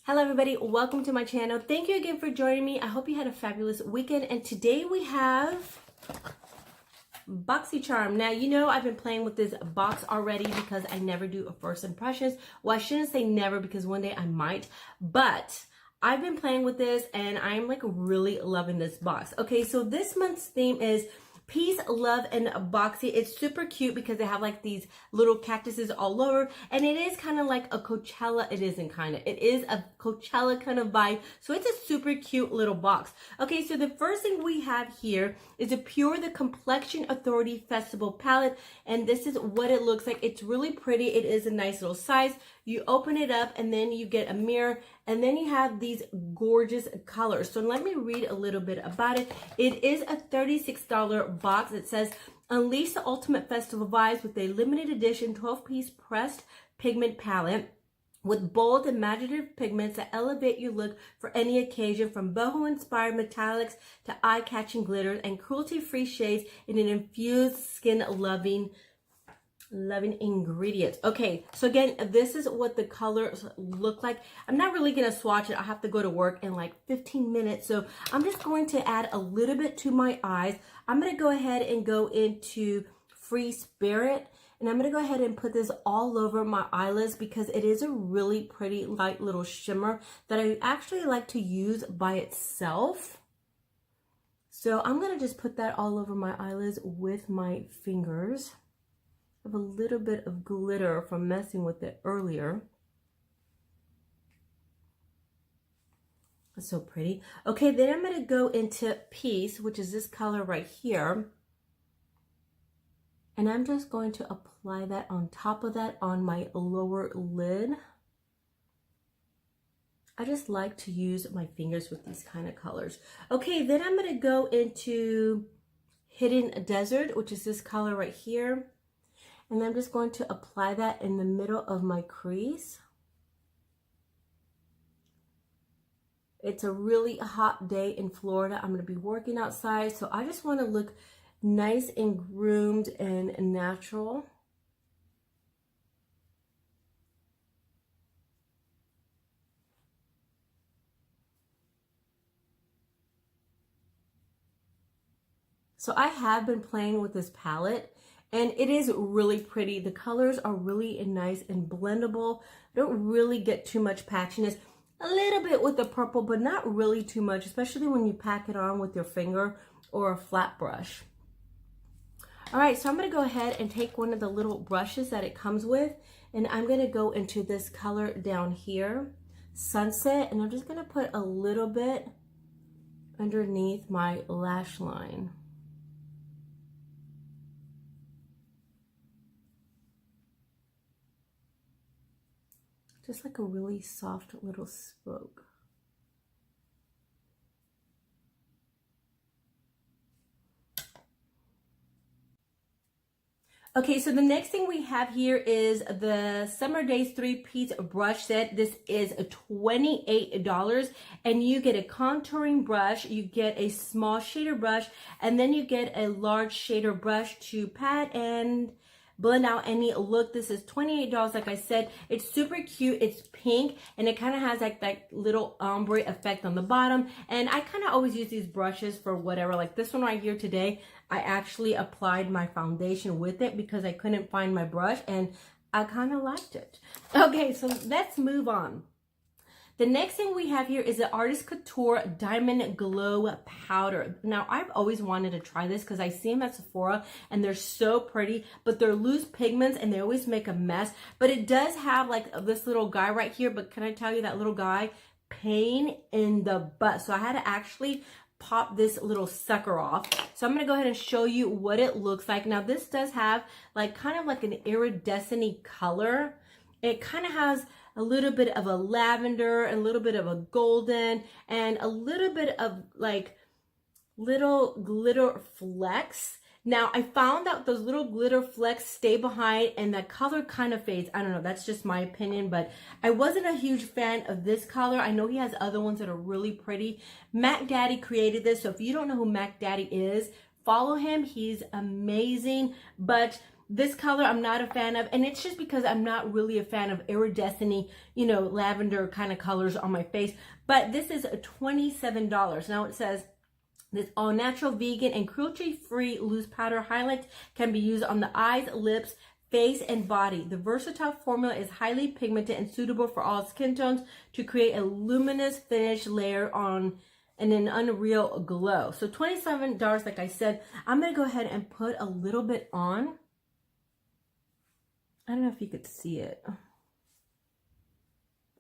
Hello everybody, welcome to my channel. Thank you again for joining me. I hope you had a fabulous weekend, and today we have Boxy charm. Now, you know I've been playing with this box already because I never do a first impressions. Well, I shouldn't say never because one day I might, but I've been playing with this and I'm like really loving this box. Okay, so this month's theme is Peace, Love, and Boxy. It's super cute because they have like these little cactuses all over, and it is kind of like a Coachella. It isn't kind of. It is a Coachella kind of vibe. So it's a super cute little box. Okay, so the first thing we have here is a Pure the Complexion Authority Festival palette, and this is what it looks like. It's really pretty. It is a nice little size. You open it up and then you get a mirror, and then you have these gorgeous colors. So let me read a little bit about it. It is a $36 box. It says, unleash the ultimate festival vibes with a limited edition 12-piece pressed pigment palette with bold, imaginative pigments that elevate your look for any occasion, from boho-inspired metallics to eye-catching glitters and cruelty-free shades in an infused, skin-loving ingredients. Okay, so again, this is what the colors look like. I'm not really gonna swatch it. I have to go to work in like 15 minutes, so I'm just going to add a little bit to my eyes. I'm gonna go ahead and go into Free Spirit, and I'm gonna go ahead and put this all over my eyelids because it is a really pretty light little shimmer that I actually like to use by itself. So I'm gonna just put that all over my eyelids with my fingers. I have a little bit of glitter from messing with it earlier. That's so pretty. Okay, then I'm going to go into Peace, which is this color right here. And I'm just going to apply that on top of that on my lower lid. I just like to use my fingers with these kind of colors. Okay, then I'm going to go into Hidden Desert, which is this color right here. And I'm just going to apply that in the middle of my crease. It's a really hot day in Florida. I'm going to be working outside, so I just want to look nice and groomed and natural. So I have been playing with this palette, and it is really pretty. The colors are really nice and blendable. Don't really get too much patchiness. A little bit with the purple, but not really too much, especially when you pack it on with your finger or a flat brush. All right, so I'm gonna go ahead and take one of the little brushes that it comes with, and I'm gonna go into this color down here, Sunset, and I'm just gonna put a little bit underneath my lash line. Just like a really soft little stroke. Okay, so the next thing we have here is the Summer Days 3-piece brush set. This is $28, and you get a contouring brush, you get a small shader brush, and then you get a large shader brush to pat and blend out any look. This is $28, like I said. It's super cute. It's pink, and it kind of has like that little ombre effect on the bottom. And I kind of always use these brushes for whatever. Like this one right here today, I actually applied my foundation with it because I couldn't find my brush, and I kind of liked it. Okay, so let's move on. The next thing we have here is the Artist Couture Diamond Glow Powder. Now, I've always wanted to try this because I see them at Sephora and they're so pretty, but they're loose pigments and they always make a mess. But it does have like this little guy right here, but can I tell you that little guy? Pain in the butt. So I had to actually pop this little sucker off. So I'm going to go ahead and show you what it looks like. Now, this does have like kind of like an iridescent color. It kind of has a little bit of a lavender, a little bit of a golden, and a little bit of like little glitter flecks. Now, I found out those little glitter flecks stay behind and the color kind of fades. I don't know, that's just my opinion, but I wasn't a huge fan of this color. I know he has other ones that are really pretty. Mac Daddy created this, so if you don't know who Mac Daddy is, follow him. He's amazing, but This color I'm not a fan of, and it's just because I'm not really a fan of iridescent, you know, lavender kind of colors on my face. But this is $27. Now it says, this all-natural, vegan, and cruelty-free loose powder highlight can be used on the eyes, lips, face, and body. The versatile formula is highly pigmented and suitable for all skin tones to create a luminous finish layer on and an unreal glow. So $27, like I said. I'm going to go ahead and put a little bit on. I don't know if you could see it,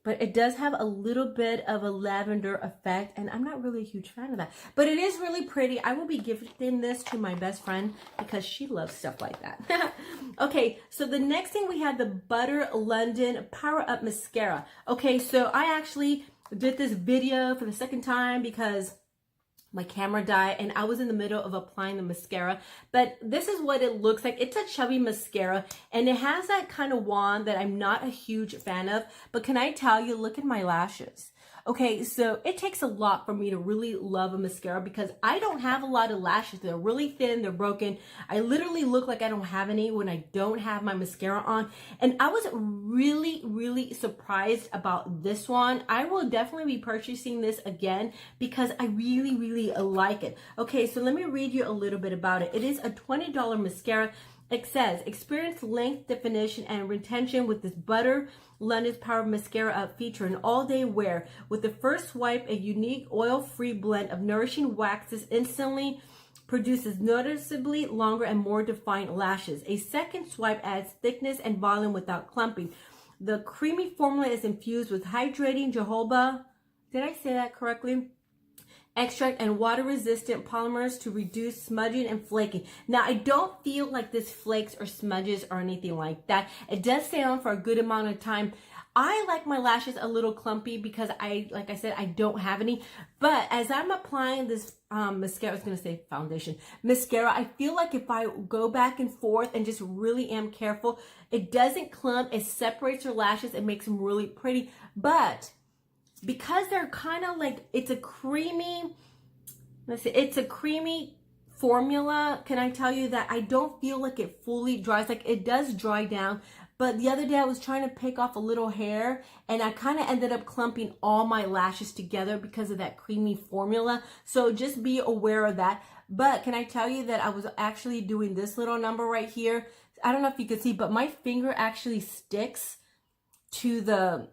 but it does have a little bit of a lavender effect, and I'm not really a huge fan of that, but it is really pretty. I will be gifting this to my best friend because she loves stuff like that. Okay, so the next thing we have the Butter London Power Up Mascara. Okay, so I actually did this video for the second time because my camera died and I was in the middle of applying the mascara, but this is what it looks like. It's a chubby mascara and it has that kind of wand that I'm not a huge fan of, but can I tell you, look at my lashes. Okay, so it takes a lot for me to really love a mascara because I don't have a lot of lashes. They're really thin, they're broken. I literally look like I don't have any when I don't have my mascara on. And I was really, really surprised about this one. I will definitely be purchasing this again because I really, really like it. Okay, so let me read you a little bit about it. It is a $20 mascara. It says, experience length, definition, and retention with this Butter London's Power Mascara Up feature an all-day wear. With the first swipe, a unique oil-free blend of nourishing waxes instantly produces noticeably longer and more defined lashes. A second swipe adds thickness and volume without clumping. The creamy formula is infused with hydrating jojoba, did I say that correctly? Extract and water-resistant polymers to reduce smudging and flaking. Now, I don't feel like this flakes or smudges or anything like that. It does stay on for a good amount of time. I like my lashes a little clumpy because like I said, I don't have any. But as I'm applying this mascara, I was going to say foundation, mascara, I feel like if I go back and forth and just really am careful, it doesn't clump. It separates your lashes. It makes them really pretty. But because they're kind of like, it's a creamy formula, can I tell you that I don't feel like it fully dries. Like it does dry down, but the other day I was trying to pick off a little hair and I kind of ended up clumping all my lashes together because of that creamy formula. So just be aware of that. But can I tell you that I was actually doing this little number right here. I don't know if you can see, but my finger actually sticks to the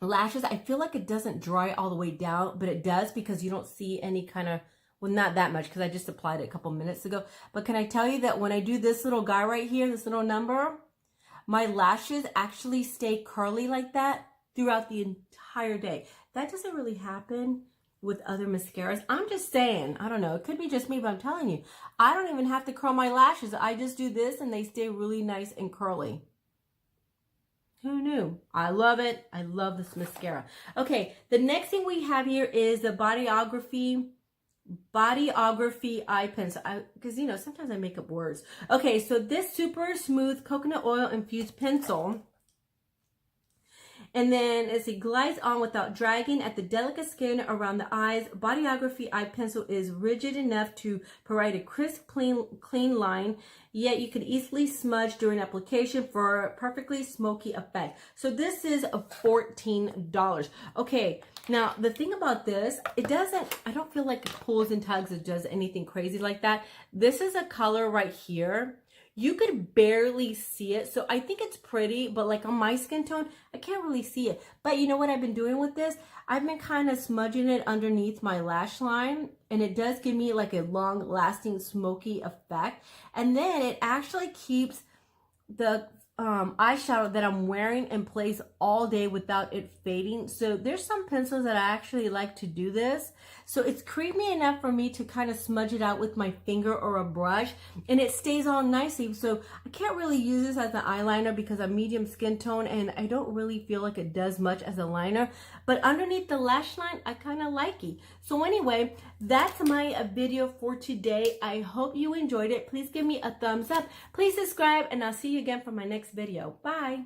lashes. I feel like it doesn't dry all the way down, but it does because you don't see any kind of, well, not that much because I just applied it a couple minutes ago. But can I tell you that when I do this little guy right here, this little number, my lashes actually stay curly like that throughout the entire day. That doesn't really happen with other mascaras. I'm just saying, I don't know, it could be just me, but I'm telling you, I don't even have to curl my lashes. I just do this and they stay really nice and curly. Who knew? I love it. I love this mascara. Okay, the next thing we have here is the Bodyography eye pencil. Because, you know, sometimes I make up words. Okay, so this super smooth coconut oil infused pencil. And then as it glides on without dragging at the delicate skin around the eyes, Bodyography eye pencil is rigid enough to provide a crisp, clean line, yet you can easily smudge during application for a perfectly smoky effect. So this is $14. Okay, now the thing about this, I don't feel like it pulls and tugs, it does anything crazy like that. This is a color right here. You could barely see it, so I think it's pretty, but like on my skin tone, I can't really see it. But you know what I've been doing with this? I've been kind of smudging it underneath my lash line, and it does give me like a long-lasting smoky effect. And then it actually keeps the eyeshadow that I'm wearing in place all day without it fading. So there's some pencils that I actually like to do this. So it's creamy enough for me to kind of smudge it out with my finger or a brush, and it stays on nicely. So I can't really use this as an eyeliner because I'm medium skin tone and I don't really feel like it does much as a liner. But underneath the lash line, I kind of like it. So anyway, that's my video for today. I hope you enjoyed it. Please give me a thumbs up. Please subscribe, and I'll see you again for my next video. Bye.